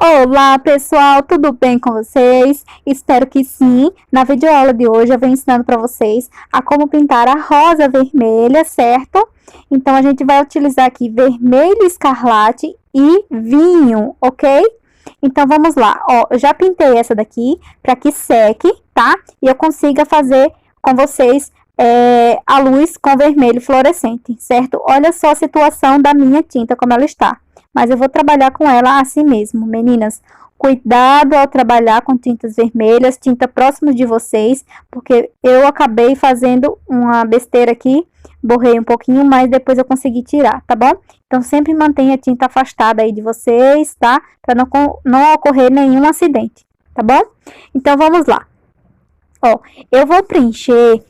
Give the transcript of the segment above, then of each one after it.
Olá, pessoal, tudo bem com vocês? Espero que sim. Na videoaula de hoje eu venho ensinando para vocês a como pintar a rosa vermelha, certo? Então a gente vai utilizar aqui vermelho escarlate e vinho, ok? Então vamos lá. Ó, eu já pintei essa daqui para que seque, tá? E eu consiga fazer com vocês a luz com vermelho fluorescente, certo? Olha só a situação da minha tinta, como ela está. Mas eu vou trabalhar com ela assim mesmo, meninas. Cuidado ao trabalhar com tintas vermelhas, tinta próximo de vocês, porque eu acabei fazendo uma besteira aqui, borrei um pouquinho, mas depois eu consegui tirar, tá bom? Então, sempre mantenha a tinta afastada aí de vocês, tá? Para não ocorrer nenhum acidente, tá bom? Então, vamos lá. Ó, eu vou preencher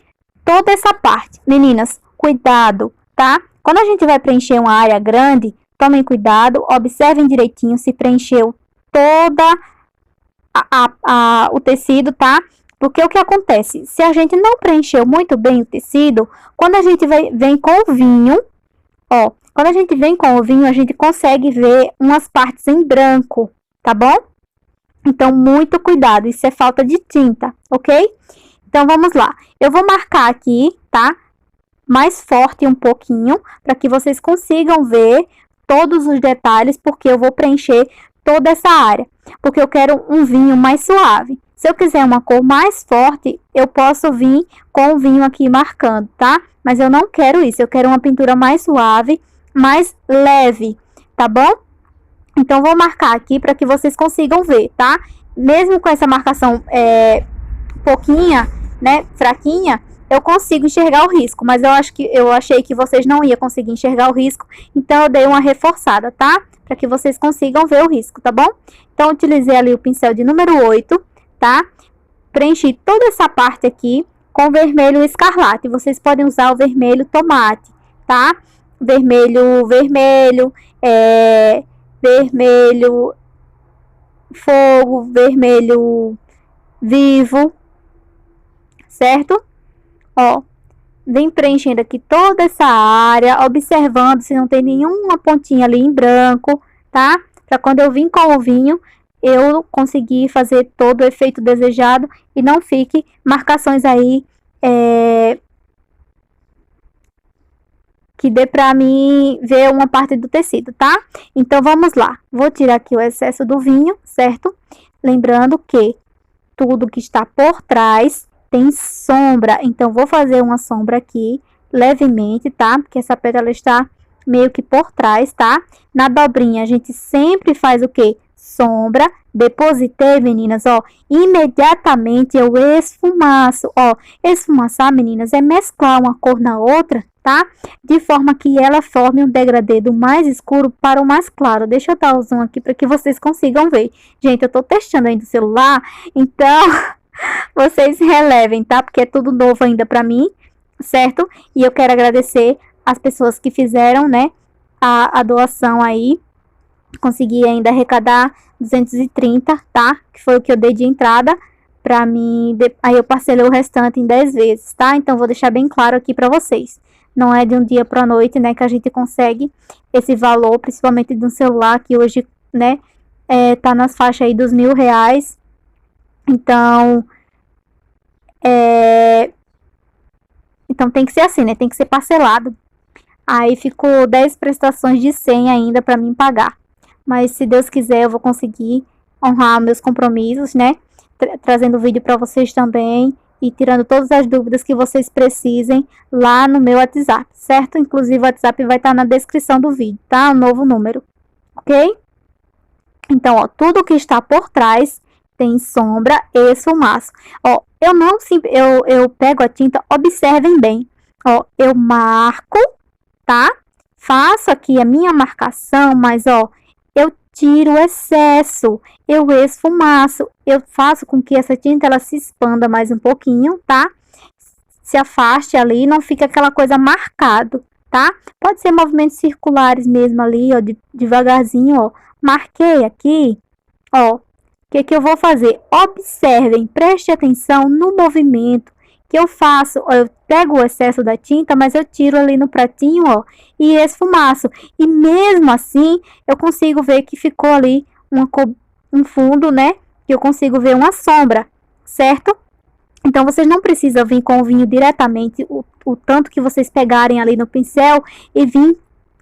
toda essa parte. Meninas, cuidado, tá? Quando a gente vai preencher uma área grande, tomem cuidado, observem direitinho se preencheu toda o tecido, tá? Porque o que acontece? Se a gente não preencheu muito bem o tecido, quando a gente vem com o vinho, ó, quando a gente vem com o vinho, a gente consegue ver umas partes em branco, tá bom? Então, muito cuidado, isso é falta de tinta, ok? Então, vamos lá. Eu vou marcar aqui, tá? Mais forte um pouquinho, para que vocês consigam ver todos os detalhes, porque eu vou preencher toda essa área. Porque eu quero um vinho mais suave. Se eu quiser uma cor mais forte, eu posso vir com o vinho aqui marcando, tá? Mas eu não quero isso, eu quero uma pintura mais suave, mais leve, tá bom? Então, vou marcar aqui para que vocês consigam ver, tá? Mesmo com essa marcação pouquinha, né, fraquinha, eu consigo enxergar o risco, mas eu achei que vocês não iam conseguir enxergar o risco, então eu dei uma reforçada, tá? Para que vocês consigam ver o risco, tá bom? Então, utilizei ali o pincel de número 8, tá? Preenchi toda essa parte aqui com vermelho escarlate. Vocês podem usar o vermelho tomate, tá? Vermelho vermelho fogo, vermelho vivo, certo? Ó, vem preenchendo aqui toda essa área, observando se não tem nenhuma pontinha ali em branco, tá? Para quando eu vim com o vinho, eu conseguir fazer todo o efeito desejado e não fique marcações aí que dê para mim ver uma parte do tecido, tá? Então, vamos lá. Vou tirar aqui o excesso do vinho, certo? Lembrando que tudo que está por trás tem sombra, então vou fazer uma sombra aqui, levemente, tá? Porque essa pétala está meio que por trás, tá? Na dobrinha, a gente sempre faz o quê? Sombra. Depositei, meninas, ó, imediatamente eu esfumaço, ó. Esfumaçar, meninas, é mesclar uma cor na outra, tá? De forma que ela forme um degradê do mais escuro para o mais claro. Deixa eu dar o zoom aqui para que vocês consigam ver. Gente, eu tô testando aí no celular, então vocês relevem, tá? Porque é tudo novo ainda pra mim, certo? E eu quero agradecer as pessoas que fizeram, né, a doação aí. Consegui ainda arrecadar 230, tá? Que foi o que eu dei de entrada pra mim. Aí eu parcelei o restante em 10 vezes, tá? Então, vou deixar bem claro aqui pra vocês. Não é de um dia pra noite, né, que a gente consegue esse valor, principalmente de um celular que hoje, né, tá nas faixas aí dos R$ 1.000. Então, então tem que ser assim, né? Tem que ser parcelado. Aí ficou 10 prestações de 100 ainda para mim pagar. Mas se Deus quiser, eu vou conseguir honrar meus compromissos, né? Trazendo vídeo para vocês também e tirando todas as dúvidas que vocês precisem lá no meu WhatsApp, certo? Inclusive o WhatsApp vai estar na descrição do vídeo, tá? O novo número, ok? Então, ó, tudo que está por trás tem sombra e esfumaço. Ó, eu pego a tinta, observem bem. Ó, eu marco, tá? Faço aqui a minha marcação, mas ó, eu tiro o excesso, eu esfumaço, eu faço com que essa tinta ela se expanda mais um pouquinho, tá? Se afaste ali, não fica aquela coisa marcado, tá? Pode ser movimentos circulares mesmo ali, ó, devagarzinho, ó. Marquei aqui, ó. O que eu vou fazer? Observem, preste atenção no movimento que eu faço. Ó, eu pego o excesso da tinta, mas eu tiro ali no pratinho, ó, e esfumaço. E mesmo assim, eu consigo ver que ficou ali uma cor um fundo, né? Que eu consigo ver uma sombra, certo? Então, vocês não precisam vir com o vinho diretamente, o tanto que vocês pegarem ali no pincel e vir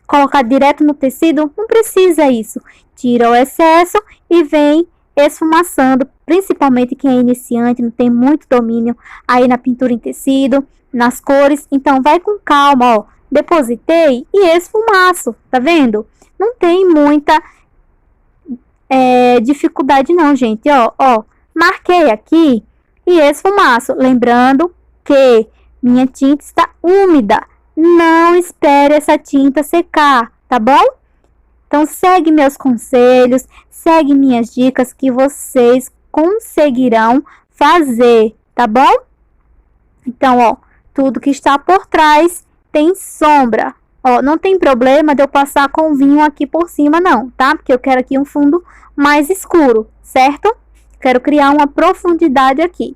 colocar direto no tecido, não precisa isso. Tira o excesso e vem esfumaçando, principalmente quem é iniciante, não tem muito domínio aí na pintura em tecido, nas cores. Então, vai com calma, ó. Depositei e esfumaço, tá vendo? Não tem muita dificuldade não, gente, ó. Marquei aqui e esfumaço. Lembrando que minha tinta está úmida. Não espere essa tinta secar, tá bom? Então, segue meus conselhos, segue minhas dicas que vocês conseguirão fazer, tá bom? Então, ó, tudo que está por trás tem sombra. Ó, não tem problema de eu passar com vinho aqui por cima, não, tá? Porque eu quero aqui um fundo mais escuro, certo? Quero criar uma profundidade aqui.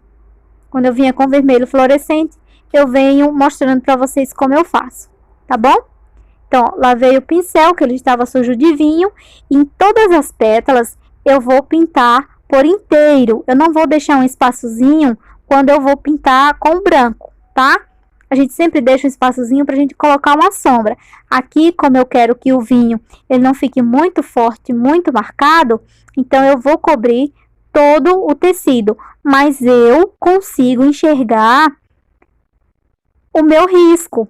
Quando eu vinha com vermelho fluorescente, eu venho mostrando para vocês como eu faço, tá bom? Então, ó, lavei o pincel, que ele estava sujo de vinho. E em todas as pétalas, eu vou pintar por inteiro. Eu não vou deixar um espaçozinho quando eu vou pintar com branco, tá? A gente sempre deixa um espaçozinho para a gente colocar uma sombra. Aqui, como eu quero que o vinho ele não fique muito forte, muito marcado, então eu vou cobrir todo o tecido. Mas eu consigo enxergar o meu risco.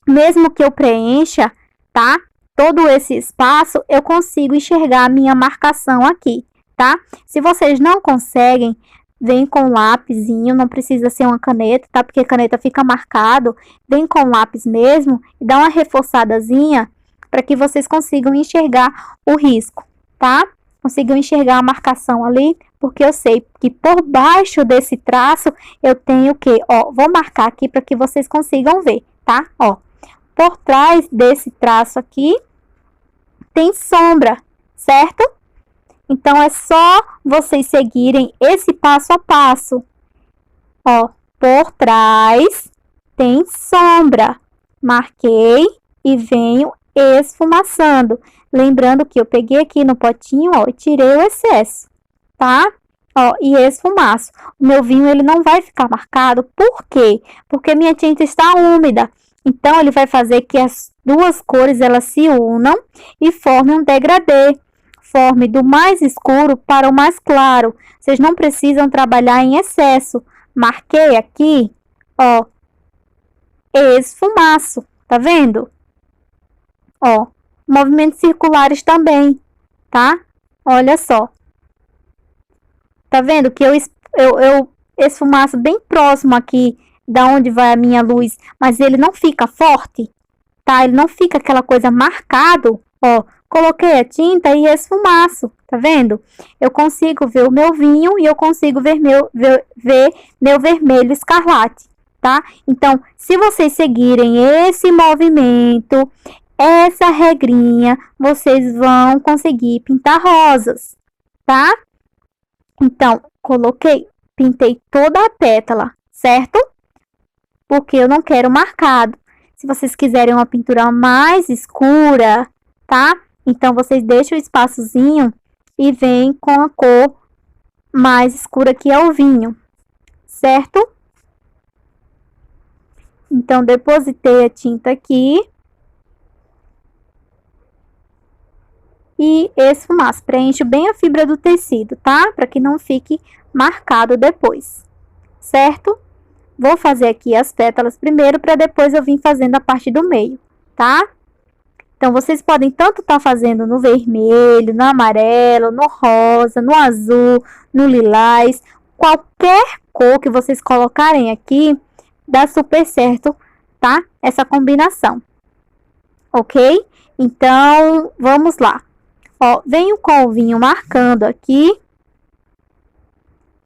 Mesmo que eu preencha, tá? Todo esse espaço, eu consigo enxergar a minha marcação aqui, tá? Se vocês não conseguem, vem com lápisinho, não precisa ser uma caneta, tá? Porque caneta fica marcado. Vem com lápis mesmo e dá uma reforçadazinha para que vocês consigam enxergar o risco, tá? Consigam enxergar a marcação ali, porque eu sei que por baixo desse traço eu tenho o quê? Ó, vou marcar aqui para que vocês consigam ver, tá? Ó, por trás desse traço aqui tem sombra, certo? Então, é só vocês seguirem esse passo a passo. Ó, por trás tem sombra. Marquei e venho esfumaçando. Lembrando que eu peguei aqui no potinho, ó, e tirei o excesso, tá? Ó, e esfumaço. O meu vinho, ele não vai ficar marcado. Por quê? Porque minha tinta está úmida. Então, ele vai fazer que as duas cores, elas se unam e formem um degradê. Forme do mais escuro para o mais claro. Vocês não precisam trabalhar em excesso. Marquei aqui, ó, esfumaço, tá vendo? Ó, movimentos circulares também, tá? Olha só. Tá vendo que eu esfumaço bem próximo aqui da onde vai a minha luz, mas ele não fica forte, tá? Ele não fica aquela coisa marcado, ó. Coloquei a tinta e esfumaço, tá vendo? Eu consigo ver o meu vinho e eu consigo ver meu vermelho escarlate, tá? Então, se vocês seguirem esse movimento, essa regrinha, vocês vão conseguir pintar rosas, tá? Então, pintei toda a pétala, certo? Porque eu não quero marcado. Se vocês quiserem uma pintura mais escura, tá? Então, vocês deixam o espaçozinho e vem com a cor mais escura que é o vinho, certo? Então, depositei a tinta aqui. E esfumaço. Preencho bem a fibra do tecido, tá? Para que não fique marcado depois, certo? Vou fazer aqui as pétalas primeiro, para depois eu vir fazendo a parte do meio, tá? Então, vocês podem tanto estar fazendo no vermelho, no amarelo, no rosa, no azul, no lilás. Qualquer cor que vocês colocarem aqui, dá super certo, tá? Essa combinação, ok? Então, vamos lá. Ó, venho com o vinho marcando aqui,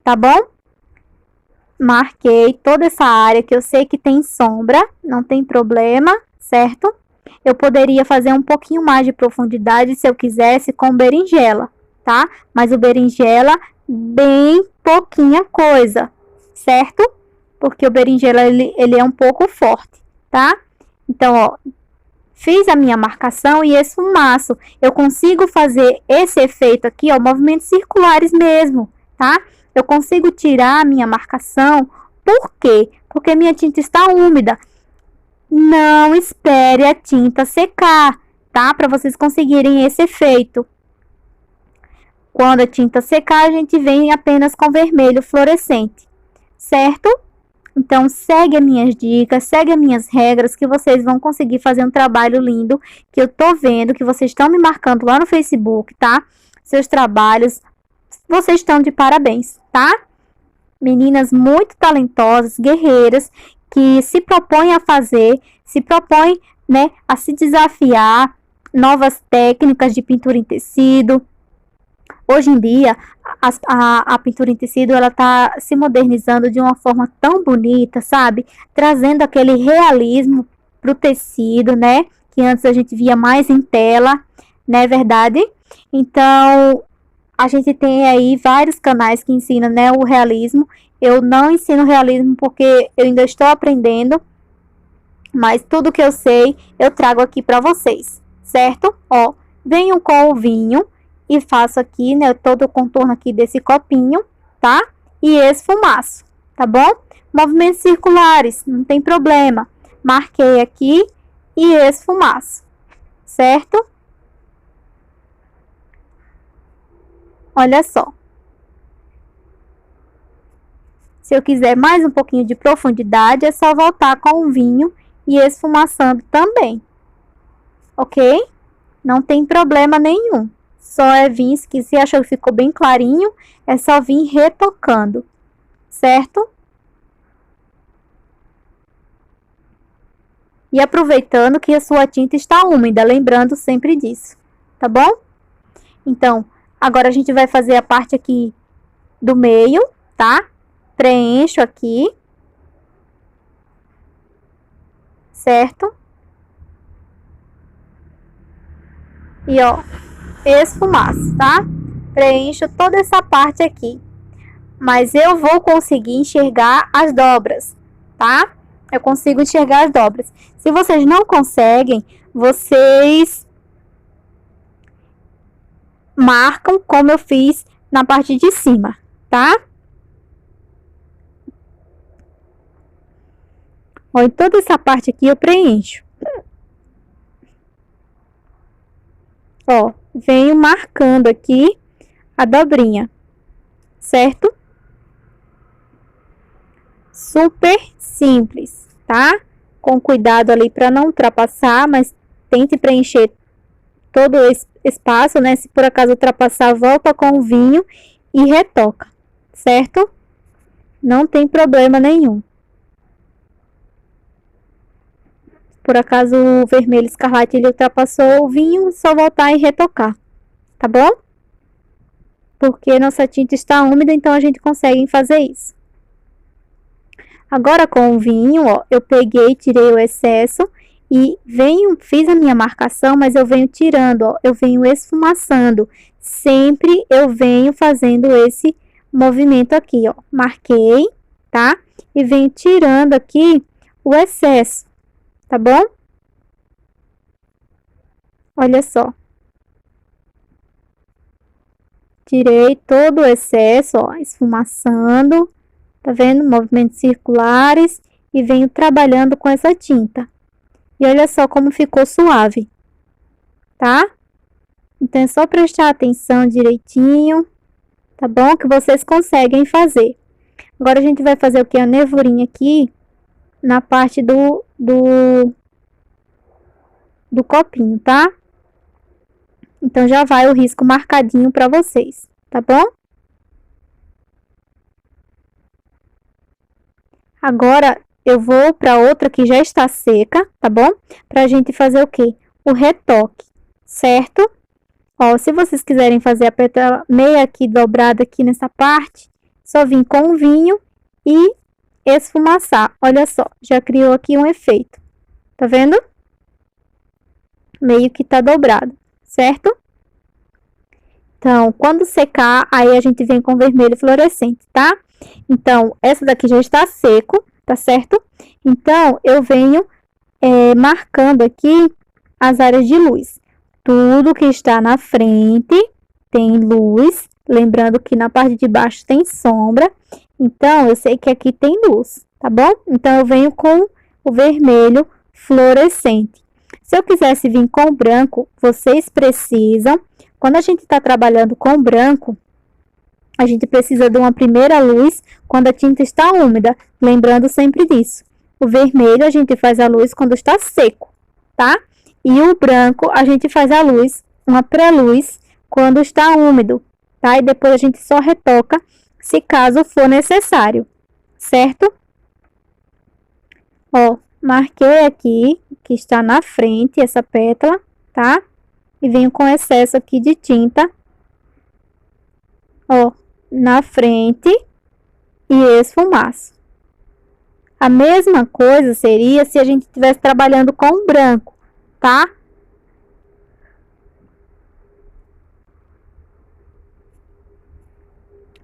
tá bom? Marquei toda essa área que eu sei que tem sombra, não tem problema, certo? Eu poderia fazer um pouquinho mais de profundidade se eu quisesse com berinjela, tá? Mas o berinjela, bem pouquinha coisa, certo? Porque o berinjela, ele é um pouco forte, tá? Então, ó, fiz a minha marcação e esfumaço. Eu consigo fazer esse efeito aqui, ó, movimentos circulares mesmo, tá? Eu consigo tirar a minha marcação. Por quê? Porque minha tinta está úmida. Não espere a tinta secar, tá? Para vocês conseguirem esse efeito. Quando a tinta secar, a gente vem apenas com vermelho fluorescente, certo? Então, segue as minhas dicas, segue as minhas regras, que vocês vão conseguir fazer um trabalho lindo, que eu tô vendo, que vocês estão me marcando lá no Facebook, tá? Seus trabalhos, vocês estão de parabéns, tá? Meninas muito talentosas, guerreiras, que se propõem a fazer, se propõem, né, a se desafiar, novas técnicas de pintura em tecido. Hoje em dia, a pintura em tecido, ela tá se modernizando de uma forma tão bonita, sabe? Trazendo aquele realismo pro tecido, né? Que antes a gente via mais em tela, não é verdade? Então, a gente tem aí vários canais que ensinam, né, o realismo. Eu não ensino realismo porque eu ainda estou aprendendo, mas tudo que eu sei, eu trago aqui para vocês, certo? Ó, venho com o vinho e faço aqui, né, todo o contorno aqui desse copinho, tá? E esfumaço, tá bom? Movimentos circulares, não tem problema. Marquei aqui e esfumaço, certo? Olha só. Se eu quiser mais um pouquinho de profundidade, é só voltar com o vinho e esfumaçando também, ok? Não tem problema nenhum. Só é vir, se você achou que ficou bem clarinho, é só vir retocando, certo? E aproveitando que a sua tinta está úmida, lembrando sempre disso, tá bom? Então, agora a gente vai fazer a parte aqui do meio, tá? Preencho aqui, certo? E ó, esfumaço, tá? Preencho toda essa parte aqui. Mas eu vou conseguir enxergar as dobras, tá? Eu consigo enxergar as dobras. Se vocês não conseguem, vocês marcam como eu fiz na parte de cima, tá? Ó, em toda essa parte aqui eu preencho. Ó, venho marcando aqui a dobrinha, certo? Super simples, tá? Com cuidado ali para não ultrapassar, mas tente preencher todo esse espaço, né? Se por acaso ultrapassar, volta com o vinho e retoca, certo? Não tem problema nenhum. Por acaso o vermelho escarlate ele ultrapassou o vinho, só voltar e retocar, tá bom? Porque nossa tinta está úmida, então a gente consegue fazer isso. Agora com o vinho, ó, eu peguei, tirei o excesso e fiz a minha marcação, mas eu venho tirando, ó, eu venho esfumaçando. Sempre eu venho fazendo esse movimento aqui, ó. Marquei, tá? E venho tirando aqui o excesso. Tá bom? Olha só. Tirei todo o excesso, ó, esfumaçando. Tá vendo? Movimentos circulares. E venho trabalhando com essa tinta. E olha só como ficou suave. Tá? Então, é só prestar atenção direitinho. Tá bom? Que vocês conseguem fazer. Agora, a gente vai fazer o que? A nevorinha aqui. Na parte do copinho, tá? Então, já vai o risco marcadinho para vocês, tá bom? Agora, eu vou para outra que já está seca, tá bom? Pra gente fazer o quê? O retoque, certo? Ó, se vocês quiserem fazer a pétala meia aqui dobrada aqui nessa parte, só vim com o vinho e esfumaçar. Olha só, já criou aqui um efeito. Tá vendo? Meio que tá dobrado, certo? Então, quando secar, aí a gente vem com vermelho fluorescente, tá? Então, essa daqui já está seco, tá certo? Então, eu venho marcando aqui as áreas de luz. Tudo que está na frente tem luz, lembrando que na parte de baixo tem sombra. Então, eu sei que aqui tem luz, tá bom? Então, eu venho com o vermelho fluorescente. Se eu quisesse vir com o branco, vocês precisam, quando a gente está trabalhando com branco, a gente precisa de uma primeira luz quando a tinta está úmida, lembrando sempre disso. O vermelho a gente faz a luz quando está seco, tá? E o branco a gente faz a luz, uma pré-luz, quando está úmido, tá? E depois a gente só retoca se caso for necessário, certo? Ó, marquei aqui que está na frente essa pétala, tá? E venho com excesso aqui de tinta, ó, na frente e esfumaço. A mesma coisa seria se a gente estivesse trabalhando com branco, tá?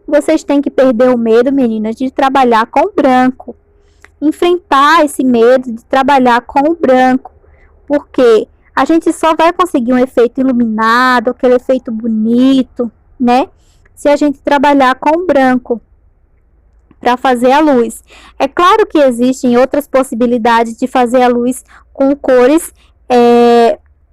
Vocês têm que perder o medo, meninas, de trabalhar com branco. Enfrentar esse medo de trabalhar com o branco. Porque a gente só vai conseguir um efeito iluminado, aquele efeito bonito, né? Se a gente trabalhar com o branco para fazer a luz. É claro que existem outras possibilidades de fazer a luz com cores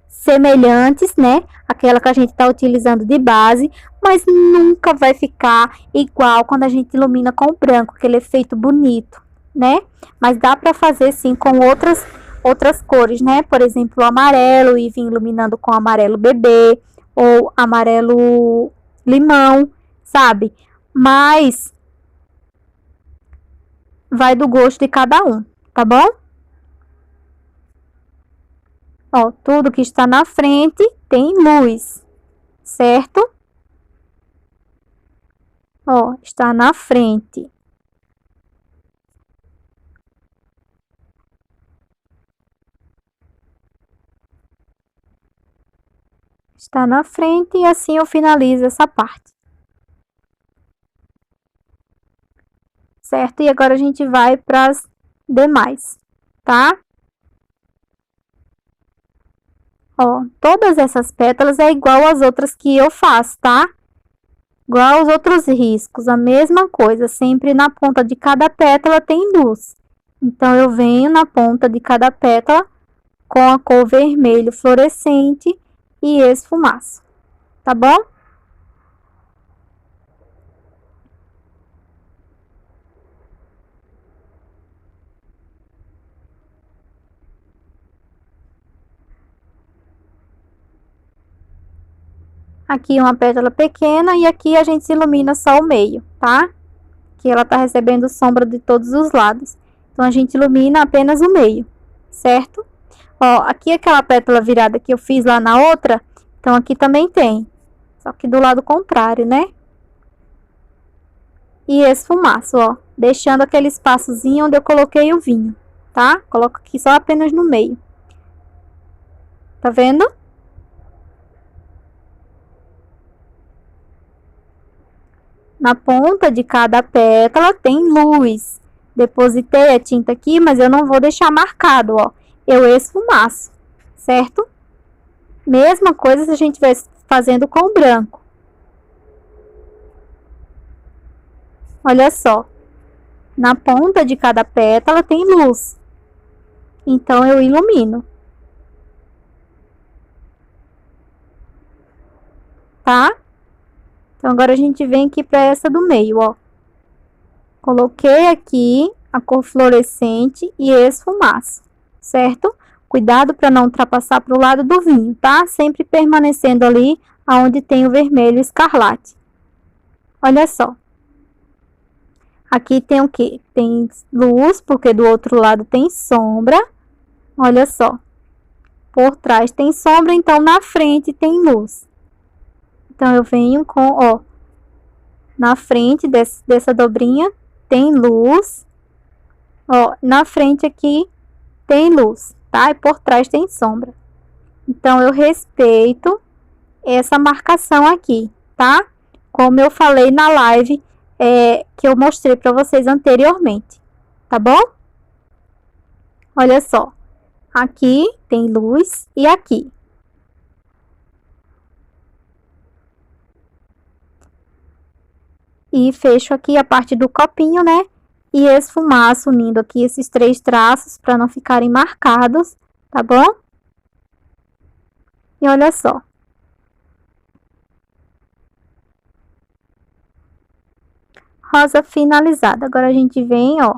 semelhantes, né? Aquela que a gente está utilizando de base, mas nunca vai ficar igual quando a gente ilumina com o branco, aquele efeito bonito, né? Mas dá para fazer sim com outras cores, né? Por exemplo, o amarelo e vir iluminando com amarelo bebê ou amarelo limão, sabe? Mas vai do gosto de cada um, tá bom? Ó, tudo que está na frente tem luz, certo? Ó, está na frente. Está na frente e assim eu finalizo essa parte. Certo? E agora a gente vai para as demais, tá? Ó, todas essas pétalas é igual às outras que eu faço, tá? Igual aos outros riscos, a mesma coisa, sempre na ponta de cada pétala tem luz. Então, eu venho na ponta de cada pétala com a cor vermelho fluorescente e esfumaço, tá bom? Aqui uma pétala pequena e aqui a gente ilumina só o meio, tá? Que ela tá recebendo sombra de todos os lados. Então, a gente ilumina apenas o meio, certo? Ó, aqui aquela pétala virada que eu fiz lá na outra, então aqui também tem. Só que do lado contrário, né? E esfumaço, ó. Deixando aquele espaçozinho onde eu coloquei o vinho, tá? Coloco aqui só apenas no meio. Tá vendo? Na ponta de cada pétala tem luz. Depositei a tinta aqui, mas eu não vou deixar marcado, ó. Eu esfumaço, certo? Mesma coisa se a gente estiver fazendo com branco. Olha só. Na ponta de cada pétala tem luz. Então, eu ilumino. Tá? Então, agora a gente vem aqui para essa do meio, ó. Coloquei aqui a cor fluorescente e esfumaço, certo? Cuidado para não ultrapassar para o lado do vinho, tá? Sempre permanecendo ali aonde tem o vermelho escarlate. Olha só. Aqui tem o quê? Tem luz, porque do outro lado tem sombra. Olha só. Por trás tem sombra, então na frente tem luz. Então, eu venho com, ó, na frente dessa dobrinha tem luz. Ó, na frente aqui tem luz, tá? E por trás tem sombra. Então, eu respeito essa marcação aqui, tá? Como eu falei na live que eu mostrei para vocês anteriormente, tá bom? Olha só. Aqui tem luz e aqui. E fecho aqui a parte do copinho, né? E esfumaço unindo aqui esses 3 traços para não ficarem marcados, tá bom? E olha só. Rosa finalizada. Agora a gente vem, ó,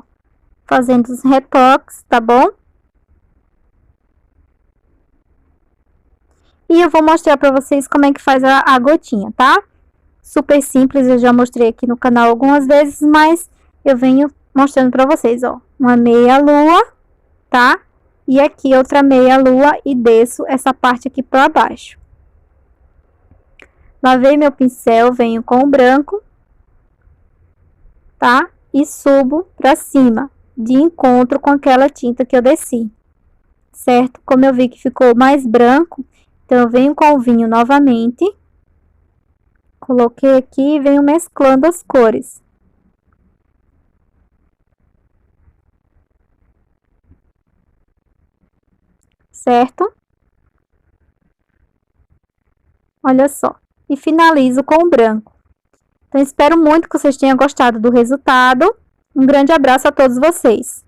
fazendo os retoques, tá bom? E eu vou mostrar para vocês como é que faz a gotinha, tá? Super simples, eu já mostrei aqui no canal algumas vezes, mas eu venho mostrando para vocês, ó. Uma meia lua, tá? E aqui outra meia lua e desço essa parte aqui para baixo. Lavei meu pincel, venho com o branco, tá? E subo para cima, de encontro com aquela tinta que eu desci, certo? Como eu vi que ficou mais branco, então eu venho com o vinho novamente, coloquei aqui e venho mesclando as cores. Certo? Olha só. E finalizo com o branco. Então, espero muito que vocês tenham gostado do resultado. Um grande abraço a todos vocês.